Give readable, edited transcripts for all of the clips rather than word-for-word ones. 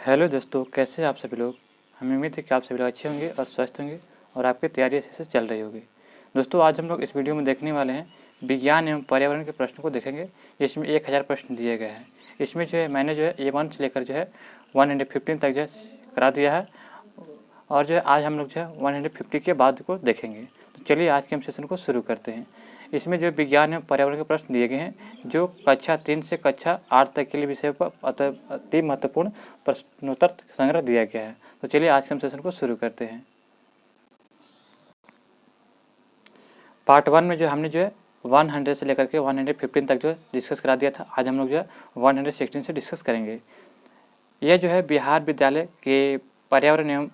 Hello दोस्तों, कैसे हैं आप सभी लोग। हमें उम्मीद है कि आप सभी लोग अच्छे होंगे और स्वस्थ होंगे और आपकी तैयारी अच्छे से चल रही होगी। दोस्तों, आज हम लोग इस वीडियो में देखने वाले हैं विज्ञान एवं पर्यावरण के प्रश्नों को देखेंगे, जिसमें 1000 प्रश्न दिए गए हैं। इसमें जो है मैंने जो है A1 से लेकर जो है 115 तक जो है करा दिया है, और जो है आज हम लोग जो है 150 के बाद को देखेंगे। तो चलिए आज के हम सेशन को शुरू करते हैं। इसमें जो विज्ञान एवं पर्यावरण के प्रश्न दिए गए हैं, जो कक्षा 3 से कक्षा 8 तक के लिए विषय पर अति महत्वपूर्ण प्रश्नोत्तर संग्रह दिया गया है। तो चलिए आज के हम सेशन को शुरू करते हैं। पार्ट 1 में जो हमने जो है 100 से लेकर के 115 तक जो है डिस्कस करा दिया था। आज हम लोग जो है 116 से डिस्कस करेंगे। यह जो है बिहार विद्यालय के पर्यावरण एवं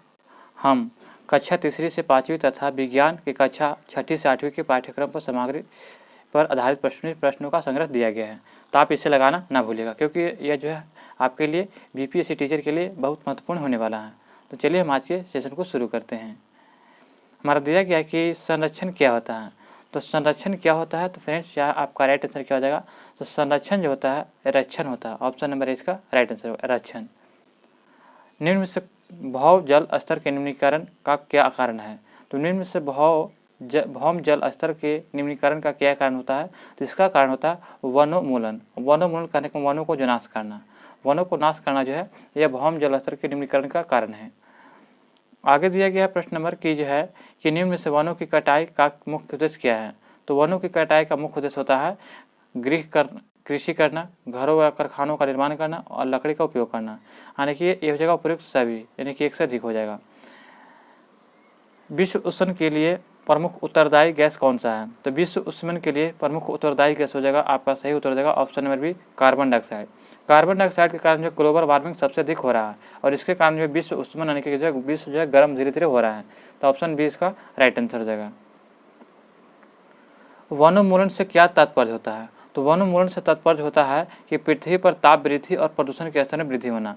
हम कक्षा 3 से 5वीं तथा विज्ञान की कक्षा 6 से 8वीं के पाठ्यक्रम पर सामग्री पर आधारित प्रश्नों का संग्रह दिया गया है। तो आप इसे लगाना ना भूलिएगा, क्योंकि यह जो है आपके लिए बीपीएससी टीचर के लिए बहुत महत्वपूर्ण होने वाला है। तो चलिए हम आज के सेशन को शुरू करते हैं। हमारा दिया गया है कि संरक्षण क्या होता है। तो संरक्षण क्या होता है, तो फ्रेंड्स यहाँ आपका राइट आंसर क्या हो जाएगा। तो संरक्षण जो होता है रक्षण होता है। ऑप्शन नंबर इसका राइट आंसर होगा रक्षण। निम्न में से भौम जल स्तर के निम्नीकरण का क्या कारण है। तो निम्न में से भौम जल स्तर के निम्नीकरण का क्या कारण होता है। तो इसका कारण होता है वनोन्मूलन। वनोन्मूलन करने का वनों को जो नाश करना, वनों को नाश करना जो है यह भौम जल स्तर के निम्नीकरण का कारण है। आगे दिया गया है प्रश्न नंबर की जो है कि निम्न में से वनों की कटाई का मुख्य उद्देश्य क्या है। तो वनों की कटाई का मुख्य उद्देश्य होता है कृषि करना, घरों या कारखानों का निर्माण करना और लकड़ी का उपयोग करना। यानी कि ये हो जाएगा उपयुक्त सभी, यानी कि एक से अधिक हो जाएगा। विश्व उष्णन के लिए प्रमुख उत्तरदायी गैस कौन सा है। तो विश्व उष्णन के लिए प्रमुख उत्तरदायी गैस हो जाएगा, आपका सही उत्तर हो जाएगा option number B carbon dioxide. Carbon dioxide के कारण जो ग्लोबल वार्मिंग सबसे अधिक हो रहा है, और इसके कारण जो विश्व उष्णन यानी कि जो विश्व जो है गर्म धीरे धीरे हो रहा है। तो ऑप्शन बी इसका राइट आंसर हो जाएगा। वनोन्मूलन से क्या तात्पर्य होता है। तो वनोन्मूलन से तात्पर्य होता है कि पृथ्वी पर ताप वृद्धि और प्रदूषण के स्तर में वृद्धि होना।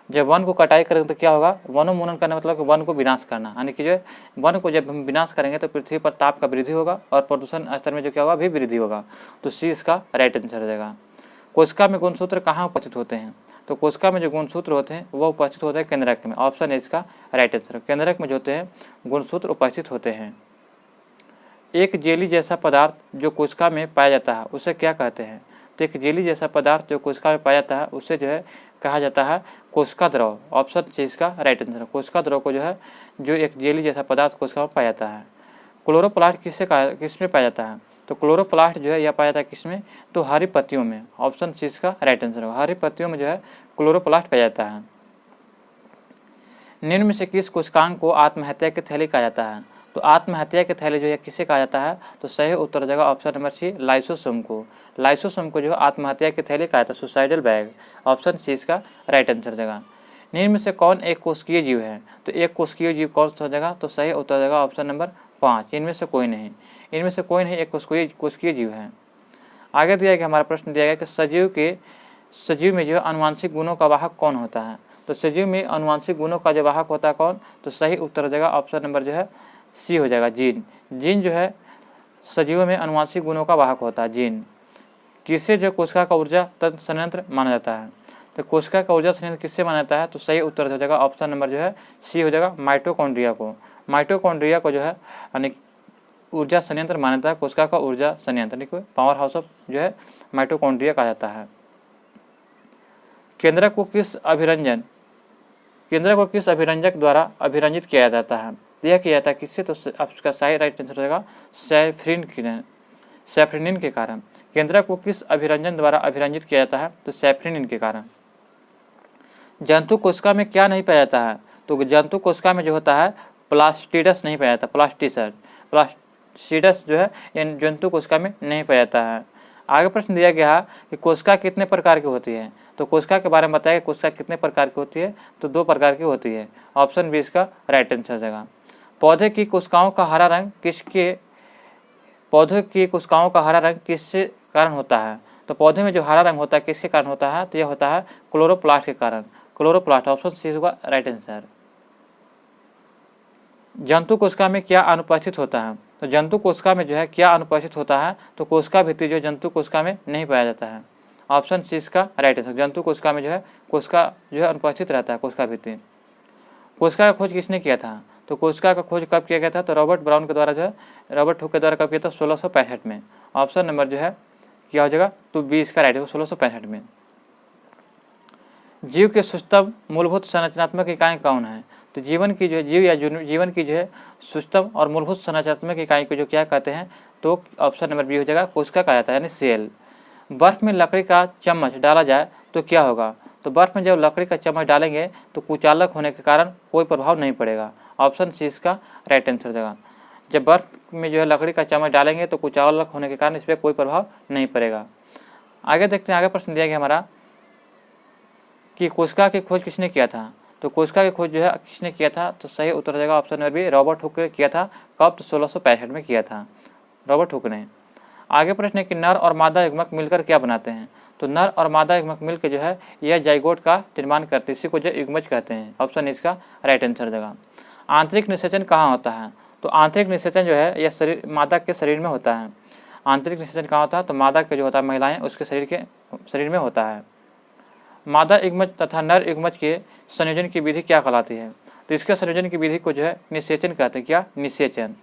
जब वन को कटाई करेंगे तो क्या होगा, वनोन्मूलन करने मतलब कि वन को विनाश करना, यानी कि जो है वन को जब हम विनाश करेंगे तो पृथ्वी पर ताप का वृद्धि होगा और प्रदूषण स्तर में जो क्या होगा भी वृद्धि होगा। तो सी इसका राइट आंसर हो जाएगा। कोशिका में गुणसूत्र कहाँ उपस्थित होते हैं। तो कोशिका में जो गुणसूत्र होते हैं वह उपस्थित होते हैं केंद्रक में। ऑप्शन है इसका राइट आंसर। केंद्रक में जो होते हैं गुणसूत्र उपस्थित होते हैं। एक जेली जैसा पदार्थ जो कोशिका में पाया जाता है उसे क्या कहते हैं। तो एक जेली जैसा पदार्थ जो कोशिका में पाया जाता है उसे जो है कहा जाता है कोशिका द्रव। ऑप्शन सी इसका राइट आंसर। कोशिका द्रव को जो है जो एक जेली जैसा पदार्थ कोशिका में पाया जाता है। क्लोरोप्लास्ट किसमें पाया जाता है। तो क्लोरोप्लास्ट जो है यह पाया जाता है किसमें, तो हरी पत्तियों में। ऑप्शन सी इसका राइट आंसर होगा। हरी पत्तियों में जो है क्लोरोप्लास्ट पाया जाता है। निम्न में से किस कोशिकांग को आत्महत्या की थैली कहा जाता है। तो आत्महत्या की थैली जो है किसे कहा जाता है। तो सही उत्तर हो जाएगा ऑप्शन नंबर सी लाइसोसोम को। लाइसोसोम को जो है आत्महत्या की थैली कहा जाता है, सुसाइडल बैग। ऑप्शन सी इसका राइट आंसर हो जाएगा। निम्न में से कौन एक कोशिकीय जीव है। तो एक कोशिकीय जीव कौन सा हो जाएगा। तो सही उत्तर हो जाएगा ऑप्शन नंबर 5। इनमें से कोई नहीं, इनमें से कोई नहीं एक कोशिकीय जीव है। आगे दिया गया हमारा प्रश्न दिया गया कि सजीव में जो आनुवांशिक गुणों का वाहक कौन होता है। तो सजीव में आनुवांशिक गुणों का जो वाहक होता है कौन, तो सही उत्तर हो जाएगा ऑप्शन नंबर जो है सी हो जाएगा जीन। जीन जो है सजीवों में आनुवांशिक गुणों का वाहक होता है जीन। किससे जो कोशिका का ऊर्जा संयंत्र माना जाता है। तो कोशिका का ऊर्जा संयंत्र किससे माना जाता है। तो सही उत्तर हो जाएगा ऑप्शन नंबर जो है सी हो जाएगा माइटोकॉन्ड्रिया को। माइटोकॉन्ड्रिया को जो है यानी ऊर्जा संयंत्र माना जाता है, कोशिका का ऊर्जा संयंत्र यानी पावर हाउस ऑफ जो है माइटोकॉन्ड्रिया कहा जाता है। केंद्रक को किस अभिरंजक द्वारा अभिरंजित किया जाता है। यह किया जाता है किससे, तो आपका सही राइट आंसर हो जाएगा सैफ्रिनिन के कारण। केंद्रक को किस अभिरंजन द्वारा अभिरंजित किया जाता है। तो सैफ्रिनिन के कारण। जंतु कोशिका में क्या नहीं पाया जाता है। तो जंतु कोशिका में जो होता है प्लास्टिडस नहीं पाया जाता। प्लास्टिडस जो है जंतु कोशिका में नहीं पाया जाता है। आगे प्रश्न दिया गया है कि कोशिका कितने प्रकार की होती है। तो कोशिका के बारे में बताया कि कोशिका कितने प्रकार की होती है। तो 2 प्रकार की होती है। ऑप्शन बी इसका राइट आंसर हो जाएगा। पौधे की कोशिकाओं का हरा रंग किससे कारण होता है। तो पौधे में जो हरा रंग होता है किसके कारण होता है। तो यह होता है क्लोरोप्लास्ट के कारण। क्लोरोप्लास्ट ऑप्शन सी होगा राइट आंसर। जंतु कोशिका में क्या अनुपस्थित होता है। तो जंतु कोशिका में जो है क्या अनुपस्थित होता है। तो कोशिका भित्ति जो जंतु कोशिका में नहीं पाया जाता है। ऑप्शन सी इसका राइट आंसर। जंतु कोशिका में जो है कोशिका जो है अनुपस्थित रहता है, कोशिका भित्ति। कोशिका का खोज किसने किया था? तो कोशिका का खोज कब किया गया था? तो रॉबर्ट ब्राउन के द्वारा जो है, रॉबर्ट हुक के द्वारा कब किया था? 1665 में। ऑप्शन नंबर जो है क्या हो जाएगा? तो बी इसका राइट होगा, 1665 में। जीव के सूक्ष्म मूलभूत संरचनात्मक इकाई कौन है? तो जीवन की जो है जीव या जीवन की जो है सूक्ष्म और मूलभूत संरचनात्मक इकाई को जो क्या कहते हैं? तो ऑप्शन नंबर बी हो जाएगा, कोशिका कहा जाता है, यानी सेल। बर्फ में लकड़ी का चम्मच डाला जाए तो क्या होगा? तो बर्फ में जब लकड़ी का चम्मच डालेंगे तो कुचालक होने के कारण कोई प्रभाव नहीं पड़ेगा। ऑप्शन सी इसका राइट आंसर देगा। जब बर्फ में जो है लकड़ी का चम्मच डालेंगे तो कुचालक होने के कारण इस पर कोई प्रभाव नहीं पड़ेगा। आगे देखते हैं, आगे प्रश्न दिया गया हमारा कि कोशिका की खोज किसने किया था? तो कोशिका की खोज जो है किसने किया था? तो सही उत्तर हो जाएगा option number B, Robert Hooke ने किया था। कब? तो 1665 में किया था रॉबर्ट हुक ने। आगे प्रश्न है कि नर और मादा युग्मक मिलकर क्या बनाते हैं? तो नर और मादा युग्मक मिलकर जो है यह जाइगोट का निर्माण करते हैं, इसी को जो युग्मज कहते हैं। ऑप्शन इसका राइट आंसर देगा। आंतरिक निषेचन कहाँ होता है? तो आंतरिक निषेचन जो है यह शरीर मादा के शरीर में होता है। आंतरिक निषेचन कहाँ होता है? तो मादा के जो होता है महिलाएं उसके शरीर में होता है। मादा युग्मज तथा नर युग्मज के संयोजन की विधि क्या कहलाती है? तो इसके संयोजन की विधि को जो है निषेचन कहते हैं। क्या? निषेचन।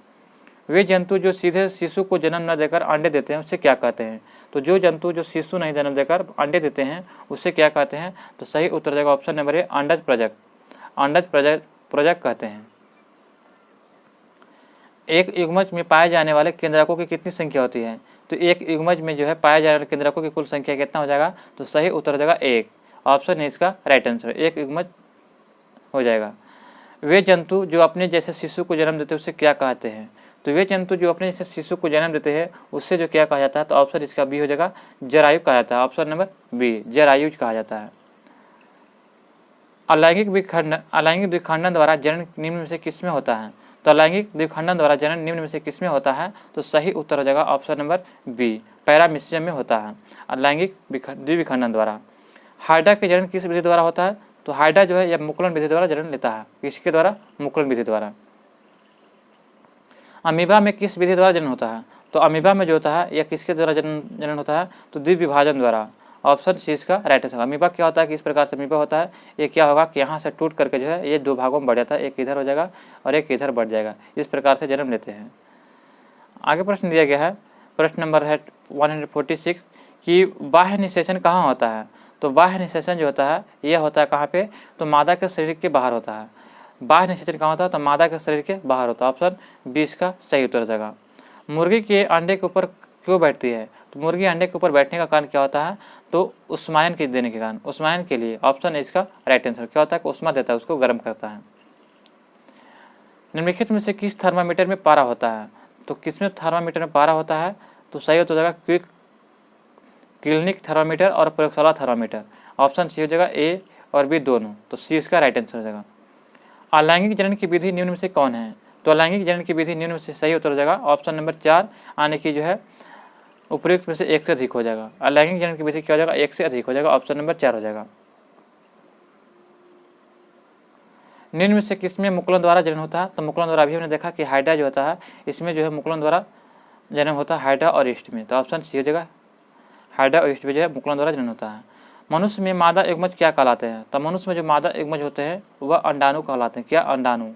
वे जंतु जो सीधे शिशु को जन्म न देकर अंडे देते हैं उसे क्या कहते हैं? तो जो जंतु जो शिशु नहीं जन्म देकर अंडे देते हैं उसे क्या कहते हैं? तो सही उत्तर देगा ऑप्शन नंबर ए, अंडज प्रजक। अंडज प्रजक कहते हैं। एक युग्मज में पाए जाने वाले केंद्रकों की कितनी संख्या होती है? तो एक युग्मज में जो है पाए जाने वाले केंद्रकों की कुल संख्या कितना हो जाएगा? तो सही उत्तर हो जाएगा 1। ऑप्शन है इसका राइट आंसर, एक युग्मज हो जाएगा। वे जंतु जो अपने जैसे शिशु को जन्म देते हैं उसे क्या कहते हैं? तो वे जंतु जो अपने जैसे शिशु को जन्म देते हैं उससे जो क्या कहा जाता है? तो ऑप्शन इसका बी हो जाएगा, जरायु कहा जाता है। ऑप्शन नंबर बी, जरायुज कहा जाता है। अलैंगिक द्विखंडन द्वारा जनन निम्न में से किसमें होता है? तो अलैंगिक द्विखंडन द्वारा जनन निम्न में से किसमें होता है? तो सही उत्तर हो जाएगा ऑप्शन नंबर बी, पैरामीशियम में होता है अलैंगिक द्विखंडन द्वारा। हाइड्रा के जनन किस विधि द्वारा होता है? तो हाइड्रा जो है यह मुकुलन विधि द्वारा जन्म लेता है। किसके द्वारा? मुकुलन विधि द्वारा। अमीबा में किस विधि द्वारा जन्म होता है? तो अमीबा में जो होता है यह किसके द्वारा जनन होता है? तो द्विविभाजन द्वारा। ऑप्शन सी इसका राइट आंसर। अमीबा क्या होता है, किस प्रकार से अमीबा होता है? ये क्या होगा कि यहाँ से टूट करके जो है ये दो भागों में बढ़ जाता है, एक इधर हो जाएगा और एक इधर बढ़ जाएगा, इस प्रकार से जन्म लेते हैं। आगे प्रश्न दिया गया है, प्रश्न नंबर है 146 कि बाह्य निषेचन कहाँ होता है? तो बाह्य निषेचन जो होता है यह होता है कहाँ पे? तो मादा के शरीर के बाहर होता है। बाह्य निषेचन कहाँ होता है? तो मादा के शरीर के बाहर होता है। ऑप्शन 20 का सही उत्तर जाएगा। मुर्गी के अंडे के ऊपर क्यों बैठती है? तो मुर्गी अंडे के ऊपर बैठने का कारण क्या होता है? तो उष्मायन के देने के कारण, उष्मायन के लिए। ऑप्शन इसका राइट आंसर। क्या होता है कि उष्मा देता है, उसको गर्म करता है। निम्नलिखित में से किस थर्मामीटर में पारा होता है? तो किसमें थर्मामीटर में पारा होता है? तो सही उत्तर जाएगा क्विक क्लिनिक थर्मामीटर और प्रयोगशाला थर्मामीटर। ऑप्शन सी हो जाएगा, ए और बी दोनों। तो सी इसका राइट आंसर हो जाएगा। अलैंगिक जनन की विधि निम्न में से कौन है? तो अलैंगिक जनन की विधि निम्न में से सही उत्तर हो जाएगा ऑप्शन नंबर 4, आने की जो है उपयुक्त में से एक से अधिक हो जाएगा। अलैंगिक जनन की विधि क्या हो जाएगा? एक से अधिक हो जाएगा। ऑप्शन नंबर 4 हो जाएगा। निम्न में से किसमें मुकुलन द्वारा जनन होता है? तो मुकुलन द्वारा अभी हमने देखा कि हाइड्रा जो होता है इसमें जो है मुकुलन द्वारा जन्म होता है, हाइड्रा और ईस्ट में। तो ऑप्शन सी हो जाएगा, हाइड्रा और ईस्ट में जो है मुकुलन द्वारा जनन होता है। मनुष्य में मादा युग्मज क्या कहलाते हैं? तो मनुष्य में जो मादा युग्मज होते हैं वह अंडाणु कहलाते हैं। क्या? अंडाणु।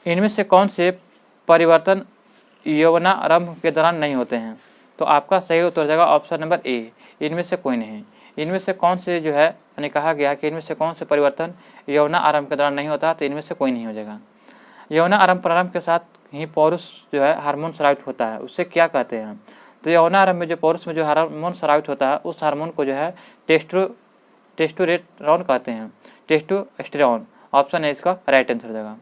इनमें से कौन से परिवर्तन यौवनारंभ के दौरान नहीं होते हैं? तो आपका सही उत्तर हो जाएगा ऑप्शन नंबर ए, इनमें से कोई नहीं। इनमें से कौन से जो है यानी कहा गया कि इनमें से कौन से परिवर्तन यौवनारंभ के दौरान नहीं होता? तो इनमें से कोई नहीं हो जाएगा। यौवनारंभ प्रारंभ के साथ ही पौरुष जो है हार्मोन स्रावित होता है, उससे क्या कहते हैं? तो यौवनारंभ में जो पौरुष में जो हार्मोन स्रावित होता है उस हार्मोन को जो है टेस्टोस्टेरोन कहते हैं, टेस्टोस्टेरोन। ऑप्शन है इसका राइट आंसर हो जाएगा।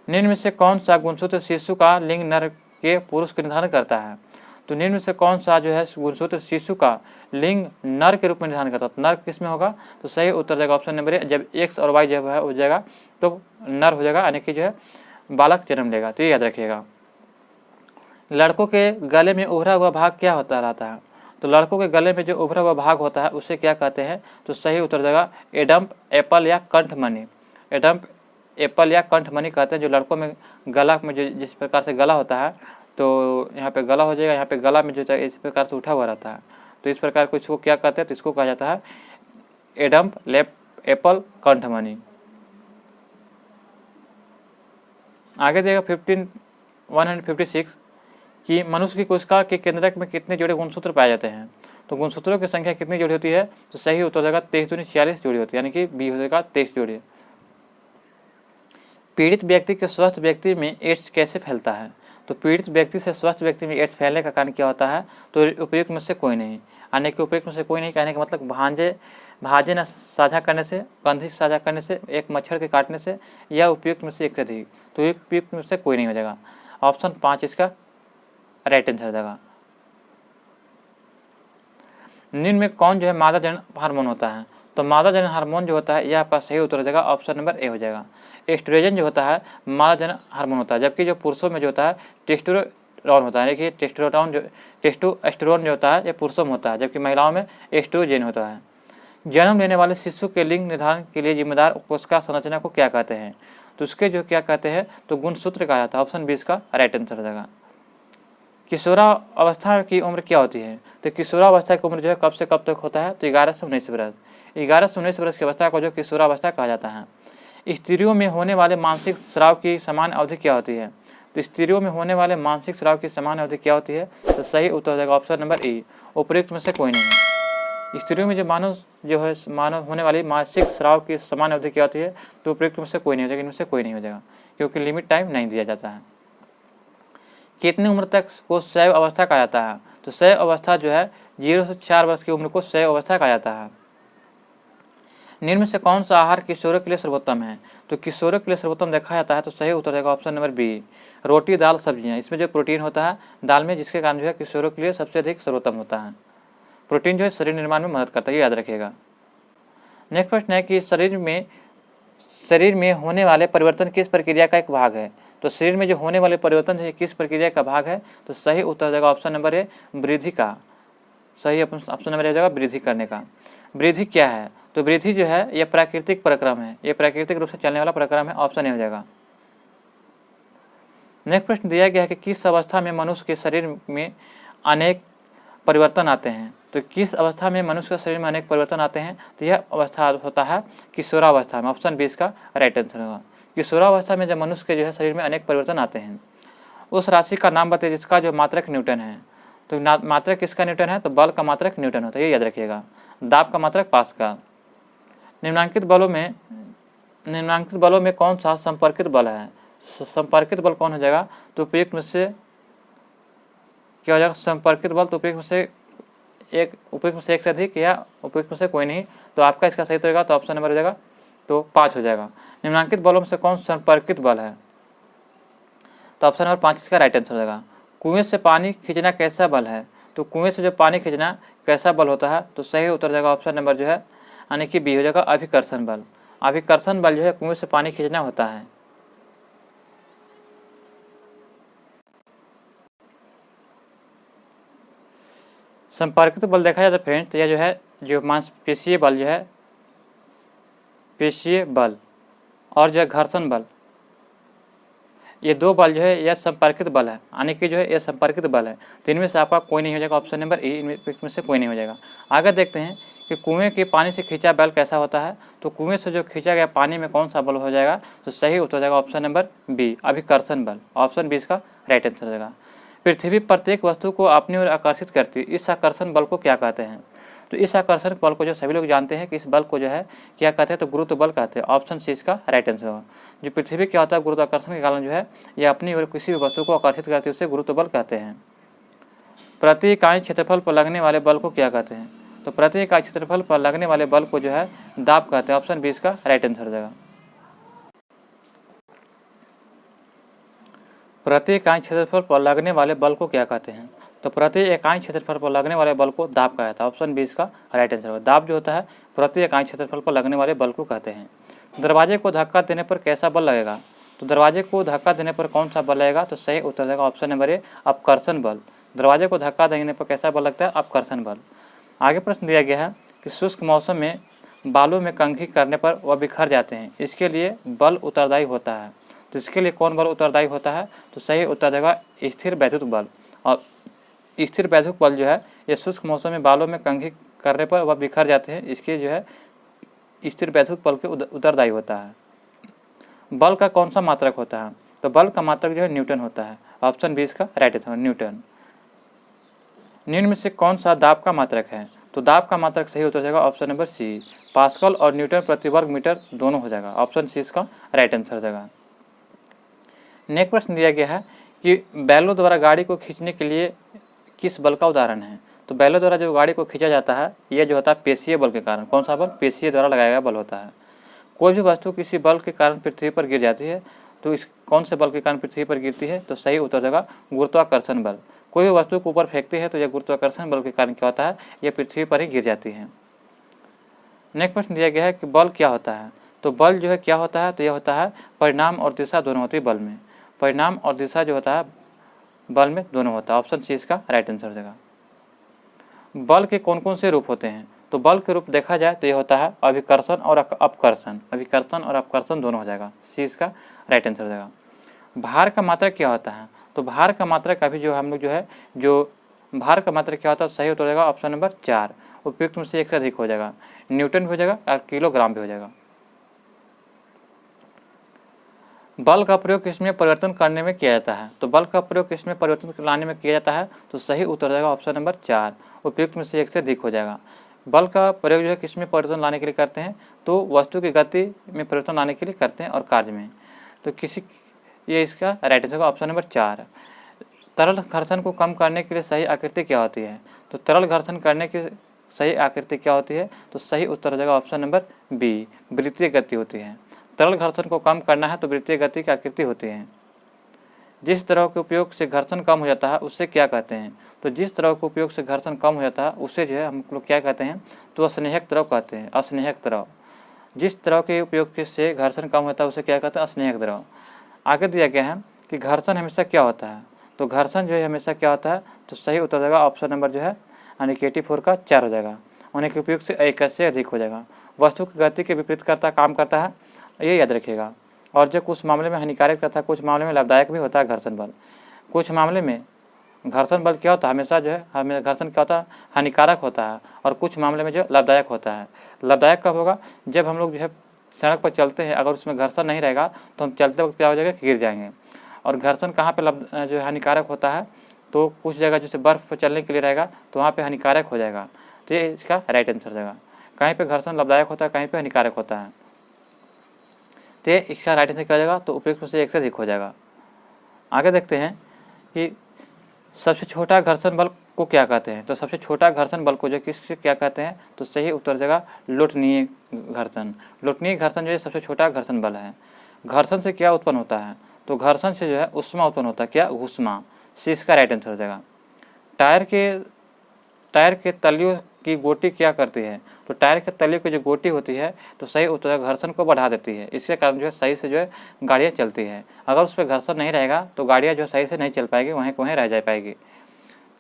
निम्न में से कौन सा गुणसूत्र शिशु का लिंग नर के पुरुष का निर्धारण करता है? तो निम्न में से कौन सा जो है गुणसूत्र शिशु का लिंग नर के रूप में निर्धारण करता है? तो नर किस में होगा? तो सही उत्तर जाएगा ऑप्शन नंबर ए, जब एक्स और वाई जब है हो जाएगा तो नर हो जाएगा, यानी कि जो है बालक जन्म लेगा। तो ये याद रखिएगा। लड़कों के गले में उभरा हुआ भाग क्या होता रहता है? तो लड़कों के गले में जो उभरा हुआ भाग होता है उसे क्या कहते हैं? तो सही उत्तर जाएगा एडम्प, एप्पल या कंठमणि। एडम्प, एप्पल या कंठमणि कहते हैं। जो लड़कों में गला में जो जिस प्रकार से गला होता है तो यहाँ पे गला हो जाएगा। यहाँ पे गला में जो है इस प्रकार से उठा हुआ रहता है, तो इस प्रकार को इसको क्या कहते हैं, तो इसको कहा जाता है एडम्प लेफ्ट एपल कंठमणि। आगे देगा 156 कि मनुष्य की कोशिका के केंद्रक में कितने जोड़े गुणसूत्र पाए जाते हैं। तो गुणसूत्रों की संख्या कितनी जोड़ी होती है, तो सही उत्तर हो जाएगा 23 दूनी 46 जोड़ी होती है, यानी कि बी हो जाएगा 23 जोड़ी। पीड़ित व्यक्ति के स्वस्थ व्यक्ति में एड्स कैसे फैलता है। तो पीड़ित व्यक्ति से स्वस्थ व्यक्ति में एड्स फैलने का कारण क्या होता है, तो उपयुक्त में से कोई नहीं, यानी कि उपयुक्त में से कोई नहीं कहने का मतलब भांजे न साझा करने से, कंधी साझा करने से, एक मच्छर के काटने से, या उपयुक्त में से एक से अधिक। तो उपयुक्त में से कोई नहीं हो जाएगा। ऑप्शन 5 इसका राइट आंसर हो जाएगा। निम्न में कौन जो है मादा जनन हार्मोन होता है। तो मादा जनन हार्मोन जो होता है यह आपका सही उत्तर हो जाएगा, ऑप्शन नंबर ए हो जाएगा। एस्ट्रोजन जो होता है मादा जनन हार्मोन होता है, जबकि जो पुरुषों में जो होता है टेस्टोस्टेरोन होता है। देखिए टेस्टोस्टेरोन जो होता है ये पुरुषों में होता है, जबकि महिलाओं में एस्ट्रोजन होता है। जन्म लेने वाले शिशु के लिंग निर्धारण के लिए जिम्मेदार कोशिका संरचना को क्या कहते हैं। तो उसके जो क्या कहते हैं, तो गुणसूत्र कहा जाता है। ऑप्शन 20 का राइट आंसर हो जाएगा। किशोरावस्था की उम्र क्या होती है। तो किशोरावस्था की उम्र जो है कब से कब तक होता है, तो 11 से 19 वर्ष। 11 से 19 वर्ष की अवस्था को जो किशोरावस्था कहा जाता है। स्त्रियों में होने वाले मानसिक स्राव की समान अवधि क्या होती है। तो स्त्रियों में होने वाले मानसिक स्राव की समान अवधि क्या होती है, तो सही उत्तर हो जाएगा ऑप्शन नंबर ए, उपयुक्त में से कोई नहीं है। स्त्रियों में जो मानव होने वाली मानसिक स्राव की समान अवधि क्या होती है, तो उपयुक्त में से कोई नहीं हो जाएगा, इनमें से कोई नहीं हो जाएगा, क्योंकि लिमिट टाइम नहीं दिया जाता है। कितनी उम्र तक को शैव अवस्था कहा जाता है। तो शैव अवस्था जो है 0 से 4 वर्ष की उम्र को शैव अवस्था कहा जाता है। निम्न में से कौन सा आहार किशोरों के लिए सर्वोत्तम है। तो किशोरों के लिए सर्वोत्तम देखा जाता है, तो सही उत्तर देगा ऑप्शन नंबर बी, रोटी दाल सब्जियां। इसमें जो प्रोटीन होता है दाल में, जिसके कारण जो है किशोरों के लिए सबसे अधिक सर्वोत्तम होता है। प्रोटीन जो है शरीर निर्माण में मदद करता है, ये याद रखिएगा। नेक्स्ट प्रश्न है कि शरीर में होने वाले परिवर्तन किस प्रक्रिया का एक भाग है। तो शरीर में जो होने वाले परिवर्तन है किस प्रक्रिया का भाग है, तो सही उत्तर हो जाएगा ऑप्शन नंबर ए, वृद्धि का। सही ऑप्शन नंबर ए हो जाएगा वृद्धि करने का। वृद्धि क्या है, तो वृद्धि जो है यह प्राकृतिक प्रक्रम है, यह प्राकृतिक रूप से चलने वाला प्रक्रम है, ऑप्शन ए हो जाएगा। नेक्स्ट प्रश्न दिया गया है कि किस अवस्था में मनुष्य के शरीर में अनेक परिवर्तन आते हैं। तो किस अवस्था में मनुष्य के शरीर में अनेक परिवर्तन आते हैं, तो यह अवस्था होता है किशोरावस्था में। ऑप्शन 20 का राइट आंसर होगा। किशोरावस्था में जब मनुष्य के जो है शरीर में अनेक परिवर्तन आते हैं। उस राशि का नाम बताइए जिसका जो मात्रक न्यूटन है। तो मात्रक किसका न्यूटन है, तो बल का मात्रक न्यूटन होता है, ये याद रखिएगा। दाब का मात्रक पास्कल। निम्नांकित बलों में कौन सा संपर्कित बल है। संपर्कित बल कौन हो जाएगा, तो उपयुक्त में से क्या हो जाएगा, संपर्कित बल। तो उपयुक्त में से एक से अधिक, या उपयुक्त में से कोई नहीं। तो आपका इसका सही रहेगा, तो ऑप्शन नंबर हो जाएगा तो 5 हो जाएगा। निम्नांकित बलों में से कौन संपर्कित बल है, तो ऑप्शन नंबर 5 इसका राइट आंसर हो जाएगा। कुएं से पानी खींचना कैसा बल है। तो कुएं से जो पानी खींचना कैसा बल होता है, तो सही उत्तर जाएगा ऑप्शन नंबर जो है यानी कि बी हो जाएगा, अभिकर्षण बल। अभिकर्षण बल जो है कुएं से पानी खींचना होता है। संपर्कित बल देखा जाए तो फ्रेंड्स, तो यह जो है जो मांसपेशीय बल जो है, पेशीय बल और जो है घर्षण बल, ये दो बल जो है यह संपर्कित बल है, यानी कि जो है यह संपर्कित बल है। तो इनमें से आपका कोई नहीं हो जाएगा, ऑप्शन नंबर ए, इनमें से कोई नहीं हो जाएगा। आगे देखते हैं कि कुएं के पानी से खींचा बल कैसा होता है। तो कुएं से जो खींचा गया पानी में कौन सा बल हो जाएगा, तो सही उत्तर हो जाएगा ऑप्शन नंबर बी, अभिकर्षण बल। ऑप्शन 20 का राइट आंसर हो जाएगा। पृथ्वी प्रत्येक वस्तु को अपनी ओर आकर्षित करती है, इस आकर्षण बल को क्या कहते हैं। तो इस आकर्षण बल को जो सभी लोग जानते हैं कि इस बल को जो है क्या कहते हैं, तो गुरुत्व बल कहते हैं। ऑप्शन सी इसका राइट आंसर होगा। जो पृथ्वी क्या होता है, गुरुत्वाकर्षण के कारण जो है यह अपनी ओर किसी भी वस्तु को आकर्षित करती है, उसे गुरुत्व बल कहते हैं। प्रति इकाई क्षेत्रफल पर लगने वाले बल को क्या कहते हैं। तो प्रति इकाई क्षेत्रफल पर लगने वाले बल को जो है दाब कहते हैं। ऑप्शन 20 का राइट आंसर हो जाएगा। प्रति इकाई क्षेत्रफल पर लगने वाले बल को क्या कहते हैं। तो प्रति इकाई क्षेत्रफल पर लगने वाले बल को दाब कहा जाता है। ऑप्शन 20 का राइट आंसर होगा। दाब जो होता है प्रति इकाई क्षेत्रफल पर लगने वाले बल को कहते हैं। दरवाजे को धक्का देने पर कैसा बल लगेगा। तो दरवाजे को धक्का देने पर कौन सा बल लगेगा, तो सही उत्तर देगा ऑप्शन नंबर ए, अपकर्षण बल। दरवाजे को धक्का देने पर कैसा बल लगता है, अपकर्षण बल। आगे प्रश्न दिया गया है कि शुष्क मौसम में बालों में कंघी करने पर वह बिखर जाते हैं, इसके लिए बल उत्तरदायी होता है। तो तो इसके लिए कौन बल उत्तरदायी होता है? तो सही उत्तर देगा स्थिर वैद्युत बल। और स्थिर वैद्युत बल जो है ये शुष्क मौसम में बालों में कंघी करने पर वह बिखर जाते हैं, इसके जो है स्थिर वैद्युत बल के उत्तरदायी होता है। बल का कौन सा मात्रक होता है? तो बल का मात्रक जो है न्यूटन होता है। ऑप्शन बी इसका राइट आंसर न्यूटन। निम्न में से कौन सा दाब का मात्रक है? तो दाब का मात्रक सही उत्तर जाएगा ऑप्शन नंबर सी, पास्कल और न्यूटन प्रति वर्ग मीटर दोनों हो जाएगा। ऑप्शन सी इसका राइट आंसर हो जाएगा। नेक्स्ट प्रश्न दिया गया है कि बैलों द्वारा गाड़ी को खींचने के लिए किस बल का उदाहरण है? तो बैलों द्वारा जो गाड़ी को खींचा जाता है यह जो होता है पेशीय बल के कारण। कौन सा बल? पेशीय द्वारा लगाया गया बल होता है। कोई भी वस्तु किसी बल के कारण पृथ्वी पर गिर जाती है तो इस कौन से बल के कारण पृथ्वी पर गिरती है? तो सही उत्तर देगा गुरुत्वाकर्षण बल। कोई भी वस्तु को ऊपर फेंकती है तो यह गुरुत्वाकर्षण बल के कारण क्या होता है? यह पृथ्वी पर ही गिर जाती है। नेक्स्ट प्रश्न दिया गया है कि बल क्या होता है? तो बल जो है क्या होता है? तो यह होता है परिणाम और दिशा दोनों होती है बल में। परिणाम और दिशा जो होता है बल में दोनों होता है। ऑप्शन सी इसका राइट आंसर हो जाएगा। बल के कौन कौन से रूप होते हैं? तो बल के रूप देखा जाए तो यह होता है अभिकर्षण और अपकर्षण। अभिकर्षण और अपकर्षण दोनों हो जाएगा। सी इसका राइट आंसर हो जाएगा। भार का मात्रक क्या होता है? तो भार का मात्रक अभी जो हम लोग जो भार का मात्रक क्या होता है? सही उत्तर हो जाएगा ऑप्शन नंबर 4, उपयुक्त में से एक से अधिक हो जाएगा। न्यूटन भी हो जाएगा और किलोग्राम भी हो जाएगा। बल का प्रयोग किसमें परिवर्तन करने में किया जाता है? तो बल का प्रयोग किसमें परिवर्तन लाने में किया जाता है? तो सही उत्तर हो जाएगा ऑप्शन नंबर 4, उपयुक्त में से एक से अधिक हो जाएगा। बल का प्रयोग जो है किसमें परिवर्तन लाने के लिए करते हैं? तो वस्तु की गति में परिवर्तन लाने के लिए करते हैं और कार्य में। तो ये इसका राइट आंसर होगा ऑप्शन नंबर 4। तरल घर्षण को कम करने के लिए सही आकृति क्या होती है? तो तरल घर्षण करने की सही आकृति क्या होती है? तो सही उत्तर हो जाएगा ऑप्शन नंबर बी, वृत्तीय गति होती है। तरल घर्षण को कम करना है तो वृत्तीय गति की आकृति होती है। जिस तरह के उपयोग से घर्षण कम हो जाता है उससे क्या कहते हैं? तो जिस तरह के उपयोग से घर्षण कम हो जाता है उससे जो है हम लोग क्या कहते हैं? तो अस्नेहक द्रव कहते हैं। अस्नेहक द्रव। जिस तरह के उपयोग से घर्षण कम होता है उसे क्या कहते हैं? अस्नेहक द्रव। आगे दिया गया है कि घर्षण हमेशा क्या होता है? तो घर्षण जो है हमेशा क्या होता है? तो सही उत्तर देगा ऑप्शन नंबर जो है यानी कि 84 का 4 हो जाएगा। होने के उपयोग से एक से अधिक हो जाएगा। वस्तु की गति के विपरीत काम करता है, ये याद रखिएगा। और जो कुछ मामले में हानिकारक तथा कुछ मामले में लाभदायक भी होता है घर्षण बल। कुछ मामले में घर्षण बल क्या होता है? हमेशा जो है हमें घर्षण क्या होता है? हानिकारक होता है। और कुछ मामले में जो लाभदायक होता है। लाभदायक कब होगा? जब हम लोग जो है सड़क पर चलते हैं, अगर उसमें घर्षण नहीं रहेगा तो हम चलते वक्त क्या हो जाएगा? गिर जाएंगे। और घर्षण कहाँ पे जो है हानिकारक होता है? तो कुछ जगह जैसे बर्फ़ पर चलने के लिए रहेगा तो वहाँ पे हानिकारक हो जाएगा। तो ये इसका राइट आंसर हो जाएगा। कहीं पे घर्षण लाभदायक होता है, कहीं पे हानिकारक होता है। तो ये इसका राइट आंसर क्या हो जाएगा? तो उपयुक्त में से एक से अधिक हो जाएगा। आगे देखते हैं कि सबसे छोटा घर्षण बल को क्या कहते हैं? तो सबसे छोटा घर्षण बल को जो किससे क्या कहते हैं? तो सही उत्तर हो जाएगा लोटनीय घर्षण। लोटनीय घर्षण जो है सबसे छोटा घर्षण बल है। घर्षण से क्या उत्पन्न होता है? तो घर्षण से जो है ऊष्मा उत्पन्न होता है। क्या? ऊष्मा। सी इसका राइट आंसर हो जाएगा। टायर के तलियों की गोटी क्या करती है? तो टायर के तलियों की जो गोटी होती है तो सही उत्तर घर्षण को बढ़ा देती है। इसके कारण जो है सही से जो है गाड़ियाँ चलती है। अगर उस पर घर्षण नहीं रहेगा तो गाड़ियाँ जो सही से नहीं चल पाएगी, वहीं को वहीं रह जा पाएगी।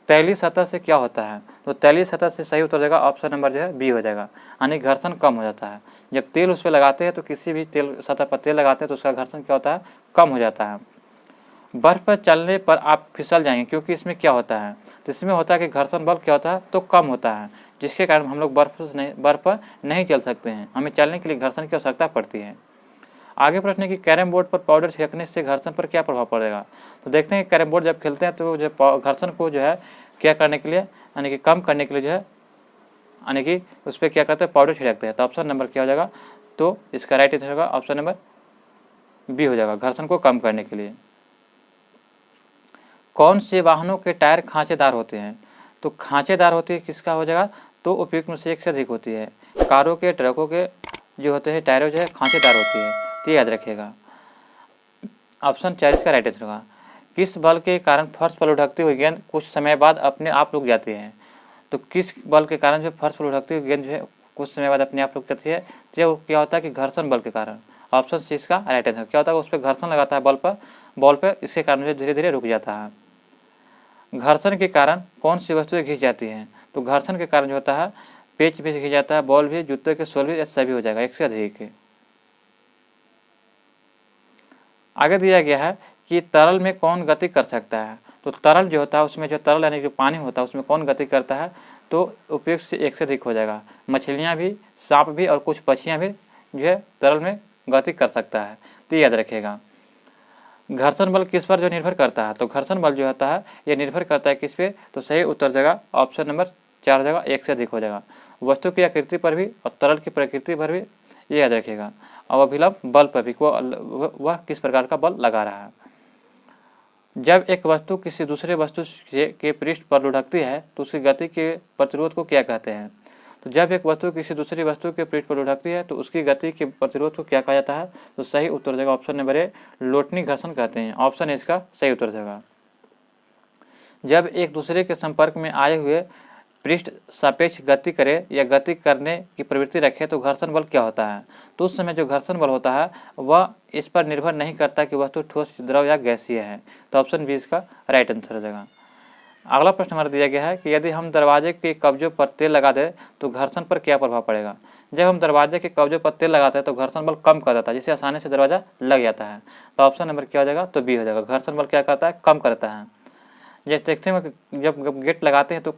तैलीय सतह से क्या होता है? तो तैलीय सतह से सही उत्तर देगा ऑप्शन नंबर जो है बी हो जाएगा, यानी घर्षण कम हो जाता है। जब तेल उस पर लगाते हैं तो किसी भी तेल सतह पर तेल लगाते हैं तो उसका घर्षण क्या होता है? कम हो जाता है। बर्फ़ पर चलने पर आप फिसल जाएंगे क्योंकि इसमें क्या होता है? तो इसमें होता है कि घर्षण बल क्या होता है? तो कम होता है, जिसके कारण हम लोग बर्फ़ पर नहीं चल सकते हैं। हमें चलने के लिए घर्षण की आवश्यकता पड़ती है। आगे प्रश्न है कि कैरम बोर्ड पर पाउडर छिड़कने से घर्षण पर क्या प्रभाव पड़ेगा? तो देखते हैं कि कैरम बोर्ड जब खेलते हैं तो जो घर्षण को जो है क्या करने के लिए यानी कि कम करने के लिए जो है यानी कि उस पर क्या करते हैं? पाउडर छिड़कते हैं। तो ऑप्शन नंबर क्या हो जाएगा? तो इसका राइट आंसर होगा ऑप्शन नंबर बी हो जाएगा, घर्षण को कम करने के लिए। कौन से वाहनों के टायर खांचेदार होते हैं? तो खांचेदार होती है किसका हो जाएगा? तो उपयुक्त में से एक से अधिक होती है। कारों के, ट्रकों के जो होते हैं टायरों जो है खांचेदार होती है। तो याद रखिएगा ऑप्शन 4 का राइट आंसर होगा। किस बल के कारण फर्श पर लुढ़कती हुई गेंद कुछ समय बाद अपने आप रुक जाती है? तो किस बल के कारण जो फर्श पर लुढ़कती हुई गेंद जो है कुछ समय बाद अपने आप रुक जाती है? तो क्या होता है कि घर्षण बल के कारण। ऑप्शन सी इसका राइट आंसर। क्या होता है? उस पर घर्षण लगाता है बॉल पर, इसके कारण जो धीरे धीरे रुक जाता है। घर्षण के कारण कौन सी वस्तुएं घिस जाती हैं? तो घर्षण के कारण जो होता है पेच भी घिस जाता है, बॉल भी, जूते के सोल भी, सभी हो जाएगा एक से अधिक। आगे दिया गया है कि तरल में कौन गति कर सकता है। तो तरल जो होता है उसमें जो तरल यानी जो पानी होता है उसमें कौन गति करता है, तो उपयुक्त से एक से अधिक हो जाएगा। मछलियाँ भी, सांप भी और कुछ पक्षियाँ भी जो है तरल में गति कर सकता है। तो याद रखिएगा। घर्षण बल किस पर जो निर्भर करता है, तो घर्षण बल जो होता है ये निर्भर करता है किस पे, तो सही उत्तर जाएगा ऑप्शन नंबर 4 जगह एक से अधिक हो जाएगा। वस्तु की आकृति पर भी और तरल की प्रकृति पर भी ये याद रखिएगा। और अभिलंब बल पर भी वह किस प्रकार का बल लगा रहा है। जब एक वस्तु किसी दूसरे वस्तु के पृष्ठ पर लुढ़कती है तो उसकी गति के प्रतिरोध को क्या कहते हैं। तो जब एक वस्तु किसी दूसरी वस्तु के पृष्ठ पर लुढ़कती है तो उसकी गति के प्रतिरोध को क्या कहा जाता है, तो सही उत्तर जाएगा ऑप्शन नंबर ए, लोटनी घर्षण कहते हैं। ऑप्शन इसका सही उत्तर जाएगा। जब एक दूसरे के संपर्क में आए हुए पृष्ठ सापेक्ष गति करे या गति करने की प्रवृत्ति रखे तो घर्षण बल क्या होता है। तो उस समय जो घर्षण बल होता है वह इस पर निर्भर नहीं करता कि वस्तु ठोस, द्रव या गैसीय है। तो ऑप्शन बी इसका राइट आंसर हो जाएगा। अगला प्रश्न हमारा दिया गया है कि यदि हम दरवाजे के कब्जों पर तेल लगा दें तो घर्षण पर क्या प्रभाव पड़ेगा। जब हम दरवाजे के कब्जों पर तेल लगाते हैं तो घर्षण बल कम कर देता है, जिससे आसानी से दरवाजा लग जाता है। तो ऑप्शन नंबर क्या हो जाएगा, तो बी हो जाएगा। घर्षण बल क्या करता है, कम करता है। जैसे देखते हैं जब गेट लगाते हैं तो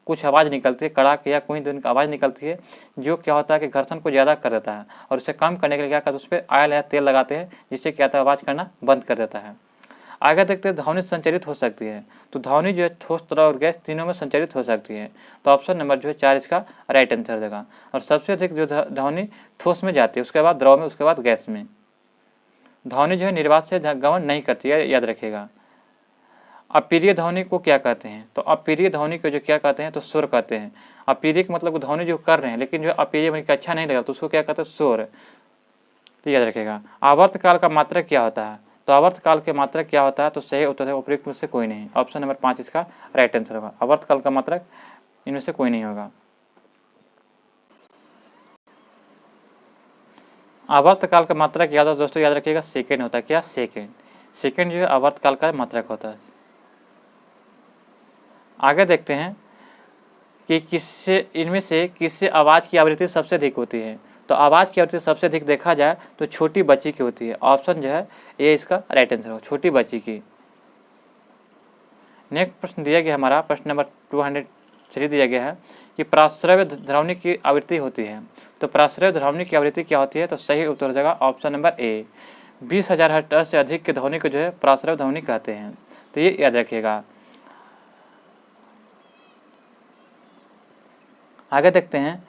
कुछ आवाज़ निकलती है, कड़ाक या कोई दिन आवाज़ निकलती है, जो क्या होता है कि घर्षण को ज़्यादा कर देता है। और उसे कम करने के लिए क्या करते हैं, उस पर ऑयल या तेल लगाते हैं, जिससे क्या होता है आवाज़ करना बंद कर देता है। आगे देखते हैं ध्वनि संचरित हो सकती है। तो ध्वनि जो है ठोस, तरल और गैस तीनों में संचरित हो सकती है। तो ऑप्शन नंबर जो है 4 इसका राइट आंसर हो जाएगा। और सबसे अधिक जो ध्वनि ठोस में जाती है, उसके बाद द्रव में, उसके बाद गैस में। ध्वनि जो है निर्वात से गमन नहीं करती है, याद रखिएगा। अप्रिय ध्वनि को क्या कहते हैं, तो अप्रिय ध्वनि को जो क्या कहते हैं, तो शोर कहते हैं। अप्रिय का मतलब ध्वनि जो कर रहे हैं लेकिन जो अप्रिय मतलब अच्छा नहीं लगा तो उसको क्या कहते हैं, शोर। तो याद रखिएगा। आवर्तकाल का मात्रक क्या होता है, तो आवर्तकाल के मात्रक क्या होता है, तो सही उत्तर है उपयुक्त में से कोई नहीं। ऑप्शन नंबर 5 इसका राइट आंसर होगा। आवर्तकाल का मात्रक इनमें से कोई नहीं होगा। आवर्तकाल का मात्रक याद हो दोस्तों, याद रखिएगा सेकेंड होता है। क्या, सेकेंड। सेकेंड जो है आवर्तकाल का मात्रक होता है। आगे देखते हैं कि इनमें से किससे आवाज़ की आवृत्ति सबसे अधिक होती है। तो आवाज़ की आवृत्ति सबसे अधिक देखा जाए तो छोटी बच्ची की होती है। ऑप्शन जो है ये इसका राइट आंसर होगा, छोटी बच्ची की। नेक्स्ट प्रश्न दिया गया हमारा, प्रश्न नंबर 203 दिया गया है कि प्राश्रव्य ध्वनि की आवृत्ति होती है। तो प्राश्रव्य ध्वनि की आवृत्ति क्या होती है, तो सही उत्तर हो जाएगा ऑप्शन नंबर ए। 20,000 हर्ट्ज से अधिक के ध्वनि को जो है प्राश्रव्य ध्वनि कहते हैं। तो ये याद रखिएगा। आगे देखते हैं,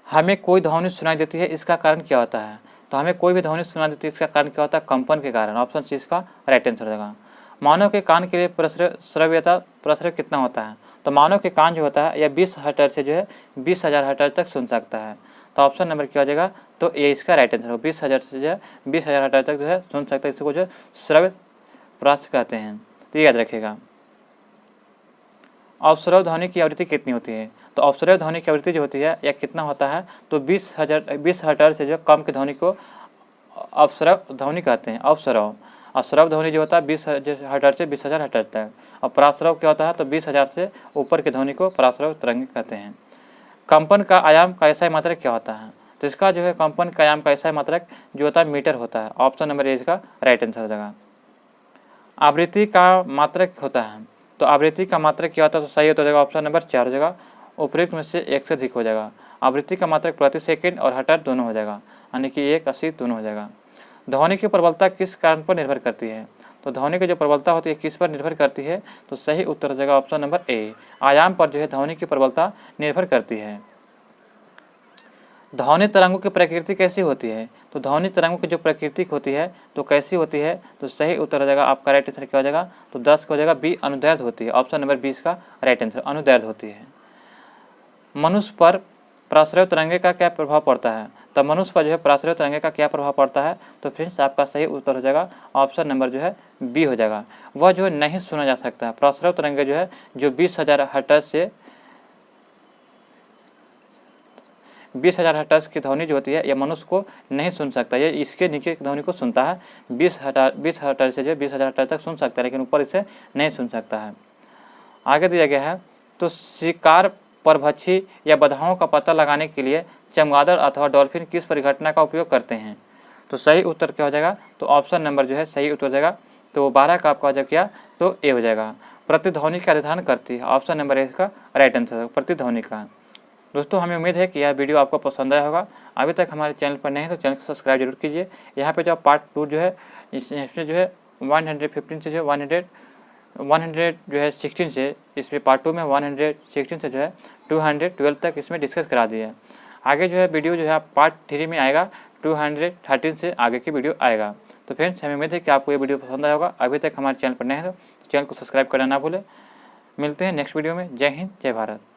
हमें कोई ध्वनि सुनाई देती है, इसका कारण क्या होता है। तो हमें कोई भी ध्वनि सुनाई देती है, इसका कारण क्या होता है, कंपन के कारण। ऑप्शन सी इसका राइट आंसर होगा। मानव के कान के लिए प्रसरव कितना होता है। तो मानव के कान जो होता है यह 20 हर्ट्ज से जो है 20,000 हर्ट्ज तक सुन सकता है। तो ऑप्शन नंबर क्या हो जाएगा, तो ये इसका राइट आंसर होगा। 20,000 से जो है 20,000 हर्ट्ज तक जो है सुन सकता है, इसको जो है श्रव्य प्रास कहते हैं। तो ये याद रखिएगा। अवसरव ध्वनि की आवृत्ति कितनी होती है। तो अवसरव ध्वनि की आवृत्ति जो होती है या कितना होता है, तो 20 हर्ट्ज से जो कम की ध्वनि को अवसरव ध्वनि कहते हैं। अवसरव अवसरव ध्वनि जो होता है 20 हर्ट्ज से 20,000 हर्ट्ज तक। और प्राश्रव क्या होता है, तो 20,000 से ऊपर की ध्वनि को प्राश्रव तरंग कहते हैं। कंपन का आयाम का ऐसा मात्रक क्या होता है। तो इसका जो है कंपन का आयाम का ऐसा मात्रक जो होता है मीटर होता है। ऑप्शन नंबर ए इसका राइट आंसर हो जाएगा। आवृत्ति का मात्रक होता है। तो आवृत्ति का मात्रक क्या होता है, तो सही होता जाएगा ऑप्शन नंबर 4 हो जाएगा। उपयुक्त में से एक से अधिक हो जाएगा। आवृत्ति का मात्रक प्रति सेकंड और हर्ट्ज दोनों हो जाएगा, यानी कि 180 दोनों हो जाएगा। ध्वनि की प्रबलता किस कारण पर निर्भर करती है। तो ध्वनि की जो प्रबलता होती है किस पर निर्भर करती है, तो सही उत्तर हो जाएगा ऑप्शन नंबर ए। आयाम पर जो है ध्वनि की प्रबलता निर्भर करती है। ध्वनि तरंगों की प्रकृति कैसी होती है। तो ध्वनि तरंगों की जो प्रकृति होती है तो कैसी होती है, तो सही उत्तर हो जाएगा आपका राइट आंसर क्या हो जाएगा, तो 10 का हो जाएगा बी, अनुदैर्ध्य होती है। ऑप्शन नंबर 20 का राइट आंसर, अनुदैर्ध्य होती है। मनुष्य पर प्राश्रव्य तरंगे का क्या प्रभाव पड़ता है। तो मनुष्य पर जो है प्राश्रव्य तरंगे का क्या प्रभाव पड़ता है, तो फ्रेंड्स आपका सही उत्तर हो जाएगा ऑप्शन नंबर जो है बी हो जाएगा। वह जो है नहीं सुना जा सकता। प्राश्रव्य तरंगे जो है जो 20,000 हर्ट्ज से 20,000 हर्ट्ज की ध्वनि जो होती है यह मनुष्य को नहीं सुन सकता। ये इसके नीचे की ध्वनि को सुनता है। 20 हर्ट्ज से जो 20,000 हर्ट्ज तक सुन सकता है, लेकिन ऊपर इसे नहीं सुन सकता है। आगे दिया गया है, तो शिकार परभक्षी या बधाओं का पता लगाने के लिए चमगादड़ अथवा डॉल्फिन किस परिघटना का उपयोग करते हैं। तो सही उत्तर क्या हो जाएगा, तो ऑप्शन नंबर जो है सही उत्तर हो जाएगा। तो 12 का आपका हो जाएगा क्या, तो ए हो जाएगा। प्रतिध्वनि का निर्धारण करती है, ऑप्शन नंबर ए इसका राइट आंसर प्रतिध्वनि का। दोस्तों हमें उम्मीद है कि यह वीडियो आपको पसंद आया होगा। अभी तक हमारे चैनल पर नहीं है तो चैनल को सब्सक्राइब जरूर कीजिए। यहाँ पे जो पार्ट 2 जो है इसमें जो है 115 से जो है 100 जो है 16 से, इसमें पार्ट 2 में 116 से जो है 212 तक इसमें डिस्कस करा दिया है। आगे जो है वीडियो जो है पार्ट 3 में आएगा, 213 से आगे की वीडियो आएगा। तो फ्रेंड्स हमें उम्मीद है कि आपको ये वीडियो पसंद आया होगा। अभी तक हमारे चैनल पर नहीं है तो चैनल को सब्सक्राइब करना ना भूलें। मिलते हैं नेक्स्ट वीडियो में। जय हिंद, जय भारत।